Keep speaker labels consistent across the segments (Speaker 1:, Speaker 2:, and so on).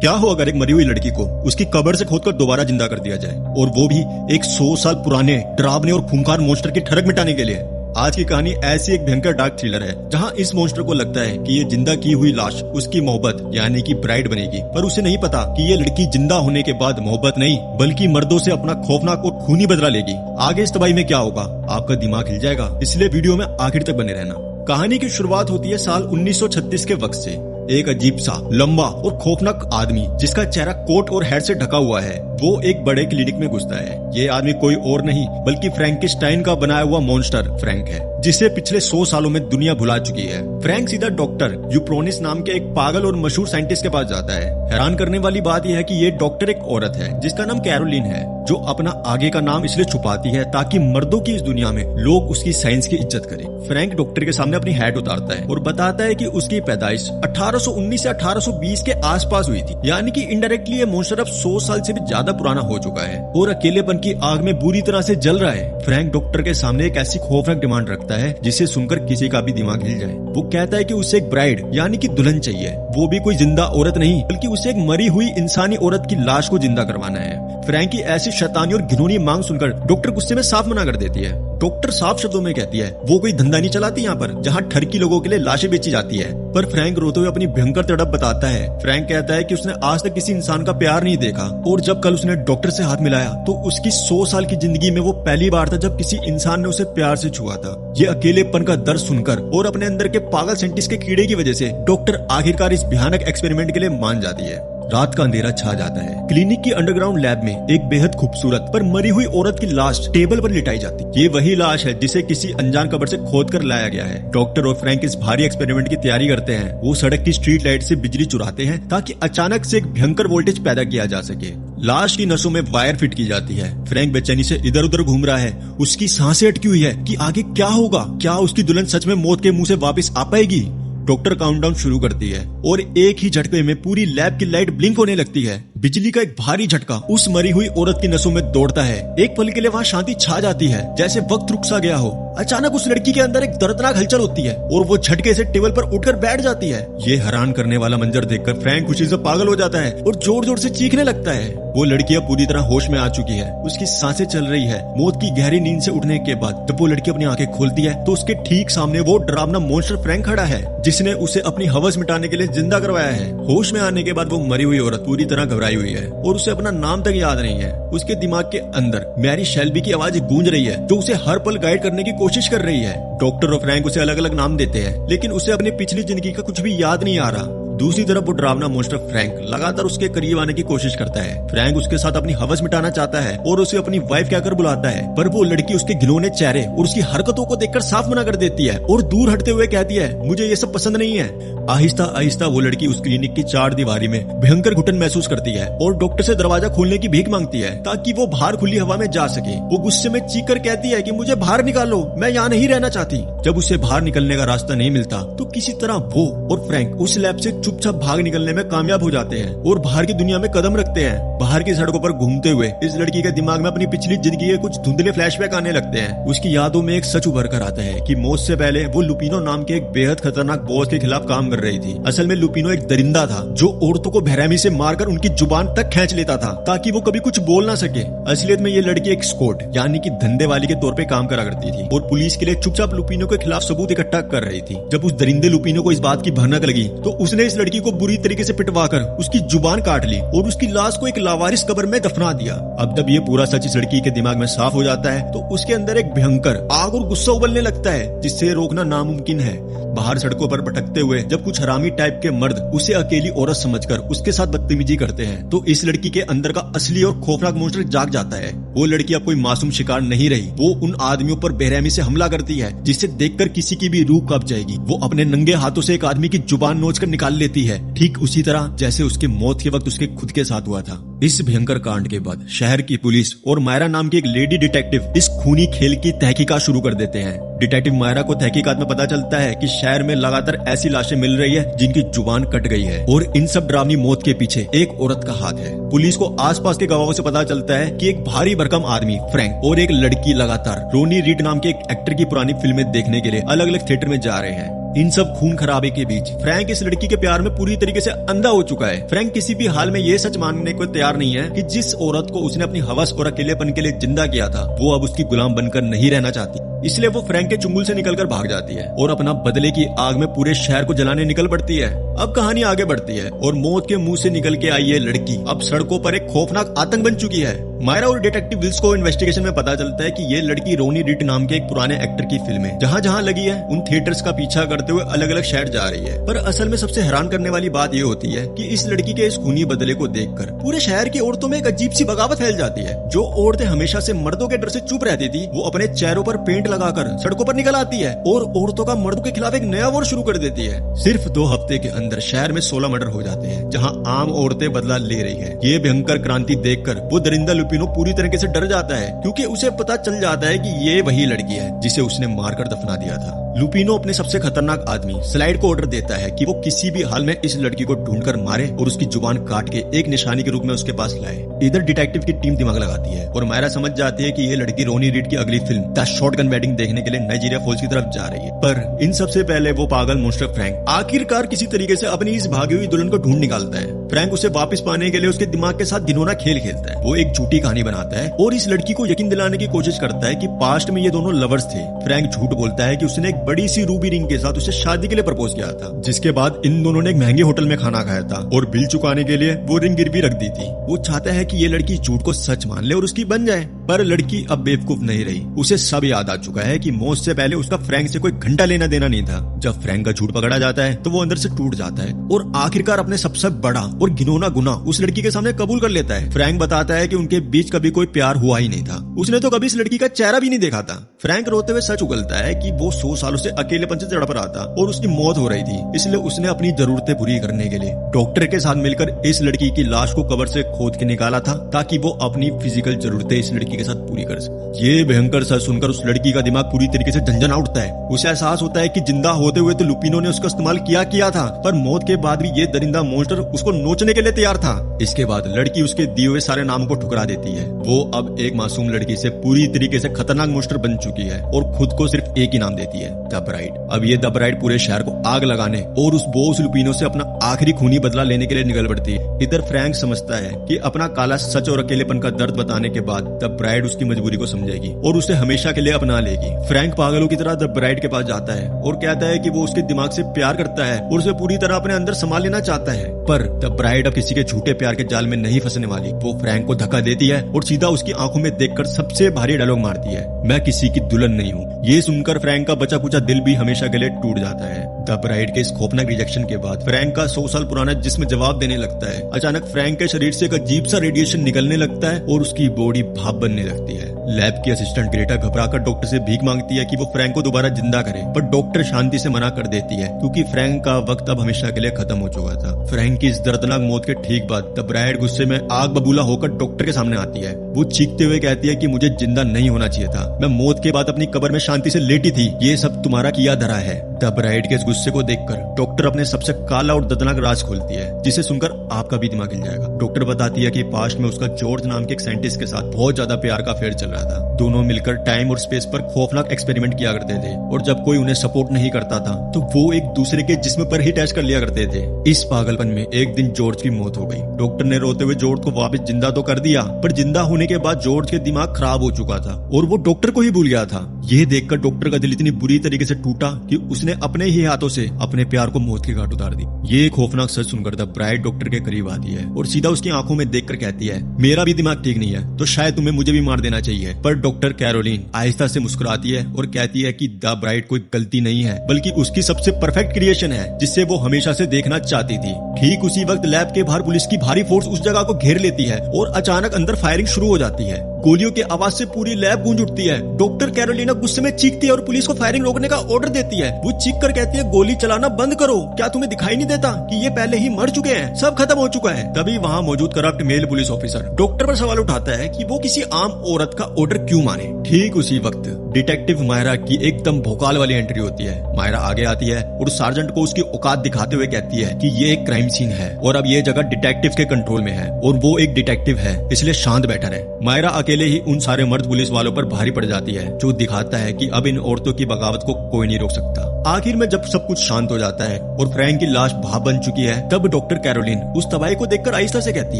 Speaker 1: क्या हो अगर एक मरी हुई लड़की को उसकी कब्र से खोदकर दोबारा जिंदा कर दिया जाए, और वो भी एक 100 साल पुराने डरावने और खूंखार मॉन्स्टर की ठड़क मिटाने के लिए। आज की कहानी ऐसी एक भयंकर डार्क थ्रिलर है जहां इस मॉन्स्टर को लगता है कि ये जिंदा की हुई लाश उसकी मोहब्बत यानी कि ब्राइड बनेगी, पर उसे नहीं पता कि ये लड़की जिंदा होने के बाद मोहब्बत नहीं बल्कि मर्दों से अपना खौफनाक और खूनी बदला लेगी। आगे इस तबाही में क्या होगा आपका दिमाग हिल जाएगा, इसलिए वीडियो में आखिर तक बने रहना। कहानी की शुरुआत होती है साल 1936 के वक्त से। एक अजीब सा लंबा और खौफनाक आदमी जिसका चेहरा कोट और हेड से ढका हुआ है, वो एक बड़े क्लिनिक में घुसता है। ये आदमी कोई और नहीं बल्कि फ्रैंकेस्टाइन का बनाया हुआ मॉन्स्टर फ्रैंक है, जिसे पिछले 100 सालों में दुनिया भुला चुकी है। फ्रैंक सीधा डॉक्टर यूप्रोनिस नाम के एक पागल और मशहूर साइंटिस्ट के पास जाता है। हैरान करने वाली बात यह है कि ये डॉक्टर एक औरत है जिसका नाम कैरोलिन है, जो अपना आगे का नाम इसलिए छुपाती है ताकि मर्दों की इस दुनिया में लोग उसकी साइंस की इज्जत करें। फ्रैंक डॉक्टर के सामने अपनी हैट उतारता है और बताता है कि उसकी पैदाइश 1819 से 1820 के आसपास हुई थी, यानी कि इनडायरेक्टली ये मॉन्स्टर अब 100 साल से भी ज्यादा पुराना हो चुका है और अकेलेपन की आग में बुरी तरह से जल रहा है। फ्रैंक डॉक्टर के सामने एक ऐसी खौफनाक डिमांड रखता है जिसे सुनकर किसी का भी दिमाग हिल जाए। वो कहता है कि उसे एक ब्राइड यानी कि दुल्हन चाहिए, वो भी कोई जिंदा औरत नहीं बल्कि उसे एक मरी हुई इंसानी औरत की लाश को जिंदा करवाना है। फ्रैंक की ऐसी शैतानी और घिनौनी मांग सुनकर डॉक्टर गुस्से में साफ मना कर देती है। डॉक्टर साफ शब्दों में कहती है वो कोई धंधा नहीं चलाती यहाँ पर जहाँ ठरकी लोगों के लिए लाशें बेची जाती है। पर फ्रैंक रोते हुए अपनी भयंकर तड़प बताता है। फ्रैंक कहता है कि उसने आज तक किसी इंसान का प्यार नहीं देखा, और जब कल उसने डॉक्टर से हाथ मिलाया तो उसकी 100 साल की जिंदगी में वो पहली बार था जब किसी इंसान ने उसे प्यार से छुआ था। ये अकेलेपन का दर्द सुनकर और अपने अंदर के पागल साइंटिस्ट के कीड़े की वजह से डॉक्टर आखिरकार इस भयानक एक्सपेरिमेंट के लिए मान जाती है। रात का अंधेरा छा जाता है। क्लिनिक की अंडरग्राउंड लैब में एक बेहद खूबसूरत पर मरी हुई औरत की लाश टेबल पर लिटाई जाती। ये वही लाश है जिसे किसी अनजान कब्र से खोद कर लाया गया है। डॉक्टर और फ्रैंक इस भारी एक्सपेरिमेंट की तैयारी करते हैं। वो सड़क की स्ट्रीट लाइट से बिजली चुराते हैं ताकि अचानक से एक भयंकर वोल्टेज पैदा किया जा सके। लाश की नसों में वायर फिट की जाती है। फ्रैंक बेचैनी से इधर उधर घूम रहा है। उसकी सांसें अटकी हुई है कि आगे क्या होगा, क्या उसकी दुल्हन सच में मौत के मुंह से वापस आ पाएगी। डॉक्टर काउंटडाउन शुरू करती है और एक ही झटके में पूरी लैब की लाइट ब्लिंक होने लगती है। बिजली का एक भारी झटका उस मरी हुई औरत की नसों में दौड़ता है। एक पल के लिए वहाँ शांति छा जाती है, जैसे वक्त रुक सा गया हो। अचानक उस लड़की के अंदर एक दर्दनाक हलचल होती है और वो झटके से टेबल पर उठकर बैठ जाती है। ये हैरान करने वाला मंजर देखकर फ्रैंक खुशी से पागल हो जाता है और जोर जोर से चीखने लगता है। वो लड़की अब पूरी तरह होश में आ चुकी है। उसकी सांसें चल रही है। मौत की गहरी नींद से उठने के बाद जब वो लड़की अपनी आंखें खोलती है तो उसके ठीक सामने वो डरावना मॉन्स्टर फ्रैंक खड़ा है, जिसने उसे अपनी हवस मिटाने के लिए जिंदा करवाया है। होश में आने के बाद वो मरी हुई औरत पूरी तरह घबराई हुई है और उसे अपना नाम तक याद नहीं है। उसके दिमाग के अंदर मैरी शेल्बी की आवाज गूंज रही है, जो उसे हर पल गाइड करने की कोशिश कर रही है। डॉक्टर और फ्रैंक उसे अलग अलग नाम देते हैं, लेकिन उसे अपनी पिछली जिंदगी का कुछ भी याद नहीं आ रहा। दूसरी तरफ वो डरावना मॉन्स्टर फ्रैंक लगातार उसके करीब आने की कोशिश करता है। फ्रैंक उसके साथ अपनी हवस मिटाना चाहता है और उसे अपनी वाइफ कहकर बुलाता है, पर वो लड़की उसके घिनौने चेहरे और उसकी हरकतों को देखकर साफ मना कर देती है और दूर हटते हुए कहती है मुझे ये सब पसंद नहीं है। आहिस्ता आहिस्ता वो लड़की उस क्लिनिक की 4 दीवारी में भयंकर घुटन महसूस करती है और डॉक्टर से दरवाजा खोलने की भीख मांगती है ताकि वो बाहर खुली हवा में जा सके। वो गुस्से में चीख कर कहती है कि मुझे बाहर निकालो, मैं यहाँ नहीं रहना चाहती। जब उसे बाहर निकलने का रास्ता नहीं मिलता तो किसी तरह वो और फ्रैंक उस लैब से चुपचाप भाग निकलने में कामयाब हो जाते हैं और बाहर की दुनिया में कदम रखते हैं। बाहर की सड़कों पर घूमते हुए इस लड़की के दिमाग में अपनी पिछली जिंदगी के कुछ धुंधले फ्लैशबैक आने लगते हैं। उसकी यादों में एक सच उभर कर आता है कि मौत से पहले वो लुपिनो नाम के एक बेहद खतरनाक बॉस के खिलाफ काम कर रही थी। असल में लुपिनो एक दरिंदा था जो औरतों को बेरहमी से मारकर उनकी जुबान तक खींच लेता था ताकि वो कभी कुछ बोल ना सके। असलियत में ये लड़की एक स्कॉट यानी कि धंधे वाली के तौर पे काम करा करती थी और पुलिस के लिए चुपचाप लुपिनो के खिलाफ सबूत इकट्ठा कर रही थी। जब उस दरिंदे लुपिनो को इस बात की भनक लगी तो उसने इस लड़की को बुरी तरीके से पिटवाकर उसकी जुबान काट ली और उसकी लाश को एक लावारिस कब्र में दफना दिया। अब जब ये पूरा सच इस लड़की के दिमाग में साफ हो जाता है तो उसके अंदर एक भयंकर आग और गुस्सा उबलने लगता है जिससे रोकना नामुमकिन है। बाहर सड़कों पर भटकते हुए जब कुछ हरामी टाइप के मर्द उसे अकेली औरत समझकर उसके साथ बदतमीजी करते हैं तो इस लड़की के अंदर का असली और खौफनाक मॉन्स्टर जाग जाता है। वो लड़की अब कोई मासूम शिकार नहीं रही। वो उन आदमियों पर बेरहमी से हमला करती है जिसे देखकर किसी की भी रूह कांप जाएगी। वो अपने नंगे हाथों से एक आदमी की जुबान नोचकर निकाल लेती है, ठीक उसी तरह जैसे उसके मौत के वक्त उसके खुद के साथ हुआ था। इस भयंकर कांड के बाद शहर की पुलिस और मायरा नाम की एक लेडी डिटेक्टिव इस खूनी खेल की तहकीकात शुरू कर देते हैं। डिटेक्टिव मायरा को तहकीकात में पता चलता है कि शहर में लगातार ऐसी लाशें मिल रही है जिनकी जुबान कट गई है और इन सब डरावनी मौत के पीछे एक औरत का हाथ है। पुलिस को आसपास के गवाहों से पता चलता है कि एक भारी भरकम आदमी फ्रैंक और एक लड़की लगातार रोनी रीड नाम के एक एक्टर की पुरानी फिल्में देखने के लिए अलग अलग थिएटर में जा रहे हैं। इन सब खून खराबे के बीच फ्रैंक इस लड़की के प्यार में पूरी तरीके से अंधा हो चुका है। फ्रैंक किसी भी हाल में ये सच मानने को तैयार नहीं है कि जिस औरत को उसने अपनी हवस और अकेलेपन के लिए जिंदा किया था वो अब उसकी गुलाम बनकर नहीं रहना चाहती। इसलिए वो फ्रैंक के चुंगल से निकलकर भाग जाती है और अपना बदले की आग में पूरे शहर को जलाने निकल पड़ती है। अब कहानी आगे बढ़ती है और मौत के मुंह से निकल के आई ये लड़की अब सड़कों पर एक खौफनाक आतंक बन चुकी है। मायरा और डिटेक्टिव विल्स को इन्वेस्टिगेशन में पता चलता है कि ये लड़की रोनी रीड नाम के एक पुराने एक्टर की फिल्म है जहाँ जहाँ लगी है उन थिएटर्स का पीछा करते हुए अलग अलग शहर जा रही है। पर असल में सबसे हैरान करने वाली बात ये होती है कि इस लड़की के इस खूनी बदले को देखकर पूरे शहर की औरतों में एक अजीब सी बगावत फैल जाती है। जो औरतें हमेशा से मर्दों के डर से चुप रहती थी वो अपने चेहरों पर पेंट लगाकर सड़कों पर निकल आती है और औरतों का मर्दों के खिलाफ एक नया वॉर शुरू कर देती है। सिर्फ 2 हफ्ते के अंदर शहर में 16 मर्डर हो जाते हैं जहाँ आम औरतें बदला ले रही है। ये भयंकर क्रांति देखकर वो दरिंदा लुपिनो पूरी तरीके से डर जाता है क्योंकि उसे पता चल जाता है कि ये वही लड़की है जिसे उसने मारकर दफना दिया था। लुपिनो अपने सबसे खतरनाक आदमी स्लाइड को ऑर्डर देता है कि वो किसी भी हाल में इस लड़की को ढूंढकर मारे और उसकी जुबान काट के एक निशानी के रूप में उसके पास लाए। इधर डिटेक्टिव की टीम दिमाग लगाती है और मायरा समझ जाती है कि ये लड़की रोनी रीड की अगली फिल्म द शॉटगन वेडिंग देखने के लिए नाइजीरिया फॉल्स की तरफ जा रही है। पर इन सबसे पहले वो पागल मोस्टर फ्रैंक आखिरकार किसी तरीके से अपनी इस भागी हुई दुल्हन को ढूंढ निकालता है। फ्रैंक उसे वापस पाने के लिए उसके दिमाग के साथ घिनौना खेल खेलता है। वो एक झूठी कहानी बनाता है और इस लड़की को यकीन दिलाने की कोशिश करता है कि पास्ट में ये दोनों लवर्स थे। फ्रैंक झूठ बोलता है कि उसने एक बड़ी सी रूबी रिंग के साथ उसे शादी के लिए प्रपोज किया था, जिसके बाद इन दोनों ने एक महंगे होटल में खाना खाया था और बिल चुकाने के लिए वो रिंग गिरवी रख दी थी। वो चाहता है कि ये लड़की झूठ को सच मान ले और उसकी बन जाए, पर लड़की अब बेवकूफ नहीं रही। उसे सब याद आ चुका है कि मौत से पहले उसका फ्रैंक से कोई घंटा लेना देना नहीं था। जब फ्रैंक का झूठ पकड़ा जाता है तो वो अंदर से टूट जाता है और आखिरकार अपने सबसे बड़ा और घिनौना गुनाह उस लड़की के सामने कबूल कर लेता है। फ्रैंक बताता है कि उनके बीच कभी कोई प्यार हुआ ही नहीं था, उसने तो कभी इस लड़की का चेहरा भी नहीं देखा था। फ्रैंक रोते हुए सच उगलता है कि वो 100 सालों से अकेलेपन से तड़प रहा था और उसकी मौत हो रही थी, इसलिए उसने अपनी जरूरतें पूरी करने के लिए डॉक्टर के साथ मिलकर इस लड़की की लाश को कब्र से खोद के निकाला था ताकि वो अपनी फिजिकल जरूरतें इस लड़की के साथ पूरी कर सके। ये भयंकर सच सुनकर उस लड़की का दिमाग पूरी तरीके से झंझना उठता है। उसे एहसास होता है कि जिंदा होते हुए तो लुपिनो ने उसका इस्तेमाल किया था, पर मौत के बाद भी ये दरिंदा मॉन्स्टर उसको नोचने के लिए तैयार था। इसके बाद लड़की उसके दिए हुए सारे नामों को ठुकरा देती है। वो अब एक मासूम लड़की से पूरी तरीके से खतरनाक मॉन्स्टर बन चुकी है और खुद को सिर्फ एक ही नाम देती है, द ब्राइड। अब ये द ब्राइड पूरे शहर को आग लगाने और उस बोस लुपिनो से अपना आखिरी खूनी बदला लेने के लिए निकल पड़ती है। इधर फ्रैंक समझता है कि अपना काला सच और अकेलेपन का दर्द बताने के बाद द ब्राइड उसकी मजबूरी को समझेगी और उसे हमेशा के लिए अपना लेगी। फ्रैंक पागलों की तरह द ब्राइड के पास जाता है और कहता है कि वो उसके दिमाग से प्यार करता है और उसे पूरी तरह अपने अंदर संभाल लेना चाहता है। पर द ब्राइड अब किसी के झूठे प्यार के जाल में नहीं फंसने वाली। वो फ्रैंक को धक्का देती है और सीधा उसकी आंखों में देखकर सबसे भारी डायलॉग मारती है, मैं किसी की दुल्हन नहीं हूँ। ये सुनकर फ्रैंक का बचा कुचा दिल भी हमेशा के लिए टूट जाता है। द ब्राइड के इस खौफनाक रिजेक्शन के बाद फ्रैंक का 100 साल पुराना जिस्म जवाब देने लगता है। अचानक फ्रैंक के शरीर से एक अजीब सा रेडिएशन निकलने लगता है और उसकी बॉडी भाप बनने लगती है। लैब की असिस्टेंट ग्रेटा घबराकर डॉक्टर से भीख मांगती है कि वो फ्रैंक को दोबारा जिंदा करे, पर डॉक्टर शांति से मना कर देती है क्योंकि फ्रैंक का वक्त अब हमेशा के लिए खत्म हो चुका था। फ्रैंक की इस दर्दनाक मौत के ठीक बाद द ब्राइड गुस्से में आग बबूला होकर डॉक्टर के सामने आती है। वो चीखते हुए कहती है कि मुझे जिंदा नहीं होना चाहिए था, मैं मौत के बाद अपनी कब्र में शांति से लेटी थी, ये सब तुम्हारा किया धरा है। द ब्राइड के इस गुस्से को देखकर डॉक्टर अपने सबसे काला और दर्दनाक राज खोलती है, जिसे सुनकर आपका भी दिमाग हिल जाएगा। डॉक्टर बताती है कि पास्ट में उसका जॉर्ज नाम के एक साइंटिस्ट के साथ बहुत ज्यादा प्यार का अफेयर चल रहा था। दोनों मिलकर टाइम और स्पेस पर खौफनाक एक्सपेरिमेंट किया करते थे और जब कोई उन्हें सपोर्ट नहीं करता था तो वो एक दूसरे के जिस्म पर ही टेस्ट कर लिया करते थे। इस पागलपन में एक दिन जॉर्ज की मौत हो गई। डॉक्टर ने रोते हुए जॉर्ज को वापस जिंदा तो कर दिया, पर जिंदा होने के बाद जॉर्ज के दिमाग खराब हो चुका था और वो डॉक्टर को ही भूल गया था। ये देखकर डॉक्टर का दिल इतनी बुरी तरीके से टूटा कि उसने अपने ही हाथों से अपने प्यार को मौत के घाट उतार दी। ये खौफनाक सच सुनकर द ब्राइड डॉक्टर के करीब आती है और सीधा उसकी आंखों में देखकर कहती है, मेरा भी दिमाग ठीक नहीं है तो शायद तुम्हें मुझे भी मार देना चाहिए। पर डॉक्टर कैरोलिन आहिस्ता से मुस्कुराती है और कहती है कि द ब्राइड कोई गलती नहीं है, बल्कि उसकी सबसे परफेक्ट क्रिएशन है जिसे वो हमेशा से देखना चाहती थी। ठीक उसी वक्त लैब के बाहर पुलिस की भारी फोर्स उस जगह को घेर लेती है और अचानक अंदर फायरिंग शुरू हो जाती है। गोलियों की आवाज से पूरी लैब गूंज उठती है। डॉक्टर कैरोलिना गुस्से में चीखती है और पुलिस को फायरिंग रोकने का ऑर्डर देती है। वो चीख कर कहती है, गोली चलाना बंद करो, क्या तुम्हें दिखाई नहीं देता कि ये पहले ही मर चुके हैं, सब खत्म हो चुका है। तभी वहाँ मौजूद corrupt male police officer doctor पर सवाल उठाता है कि वो किसी आम औरत का ऑर्डर क्यों माने। ठीक उसी वक्त डिटेक्टिव मायरा की एकदम भौकाल वाली एंट्री होती है। मायरा आगे आती है और सार्जेंट को उसकी औकात दिखाते हुए कहती है कि ये एक क्राइम सीन है और अब ये जगह डिटेक्टिव के कंट्रोल में है और वो एक डिटेक्टिव है, इसलिए शांत बैठा रहे। मायरा अकेले ही उन सारे मर्द पुलिस वालों पर भारी पड़ जाती है, जो दिखाता है कि अब इन औरतों की बगावत को कोई नहीं रोक सकता। आखिर में जब सब कुछ शांत हो जाता है और फ्रैंक की लाश भाप बन चुकी है, तब डॉक्टर कैरोलिन उस तबाही को देखकर आहिस्ता से कहती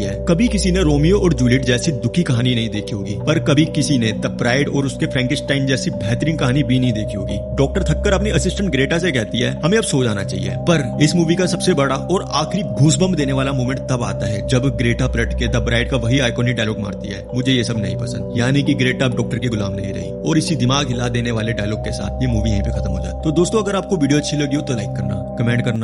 Speaker 1: है, कभी किसी ने रोमियो और जूलियट जैसी दुखी कहानी नहीं देखी होगी, पर कभी किसी ने द ब्राइड और उसके फ्रैंकेनस्टाइन जैसी बेहतरीन कहानी भी नहीं देखी होगी। डॉक्टर थककर अपनी असिस्टेंट ग्रेटा से कहती है, हमें अब सो जाना चाहिए। पर इस मूवी का सबसे बड़ा और आखिरी घूसबम्प देने वाला मोमेंट तब आता है जब ग्रेटा पलट के द ब्राइड का वही आइकॉनिक डायलॉग मारती है, मुझे ये सब नहीं पसंद। यानी कि ग्रेटा अब डॉक्टर की गुलाम नहीं रही। और इसी दिमाग हिला देने वाले डायलॉग के साथ ये मूवी यहीं पे खत्म हो जाती है। तो दोस्तों, अगर आपको वीडियो अच्छी लगी हो तो लाइक करना, कमेंट करना।